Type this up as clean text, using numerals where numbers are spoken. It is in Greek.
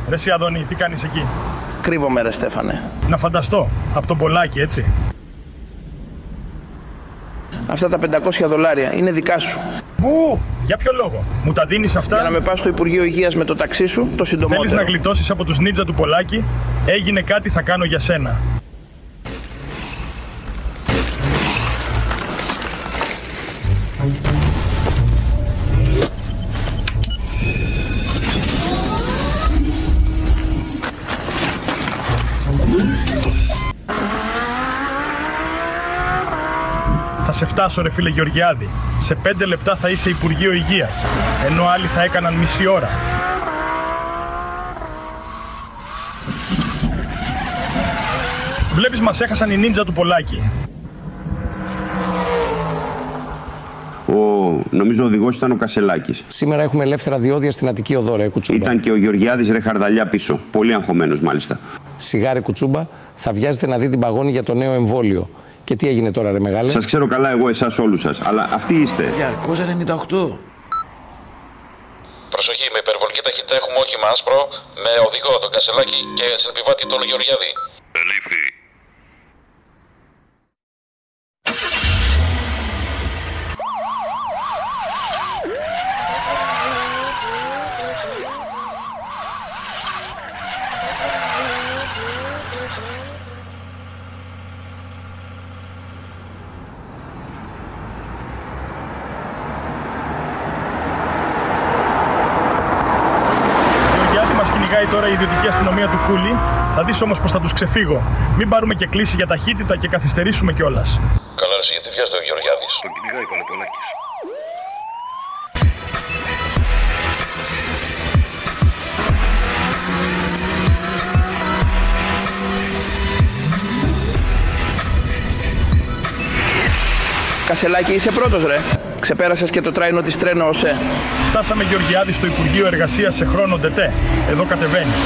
Ρε εσύ Αδωνή, τι κάνεις εκεί? Κρύβομαι ρε Στέφανε. Να φανταστώ, από τον Πολάκη, έτσι. Αυτά τα $500 είναι δικά σου. Πού? Για ποιο λόγο? Μου τα δίνεις αυτά? Για να με πας στο Υπουργείο Υγείας με το ταξί σου το συντομότερο. Θέλεις να γλιτώσεις από τους νίτζα του Πολάκη? Έγινε κάτι, θα κάνω για σένα. Θα σε φτάσω ρε φίλε Γεωργιάδη. Σε 5 λεπτά θα είσαι Υπουργείο Υγείας, ενώ άλλοι θα έκαναν μισή ώρα. Βλέπεις, μας έχασαν οι νίντζα του Πολάκη. Νομίζω ο οδηγός ήταν ο Κασελάκης. Σήμερα έχουμε ελεύθερα διόδια στην Αττική Οδό, ρε Κουτσούμπα. Ήταν και ο Γεωργιάδης ρε Χαρδαλιά πίσω. Πολύ αγχωμένος μάλιστα. Σιγά ρε Κουτσούμπα, θα βιάζετε να δει την παγώνη για το νέο εμβόλιο. Και τι έγινε τώρα ρε μεγάλε? Σας ξέρω καλά εγώ εσάς όλους σας, αλλά αυτοί είστε. 298. Προσοχή, με υπερβολική ταχύτητα έχουμε όχημα άσπρο, με οδηγό τον Κασελάκη και συνεπιβάτη τον Γεωργιάδη. Ελήφθη. Κυνηγάει τώρα η ιδιωτική αστυνομία του Κούλι. Θα δεις όμως πως θα τους ξεφύγω. Μην πάρουμε και κλίση για ταχύτητα και καθυστερήσουμε κιόλας. Καλά ρε, γιατί βιάζεται ο Γεωργιάδης? Τον κυνηγάει ο Πανεπολάκης. Κασελάκη, είσαι πρώτος ρε. Ξεπέρασες και το τράινο της τρένο ΟΣΕ. Φτάσαμε Γεωργιάδη στο Υπουργείο Εργασίας σε χρόνο ντετέ. Εδώ κατεβαίνεις.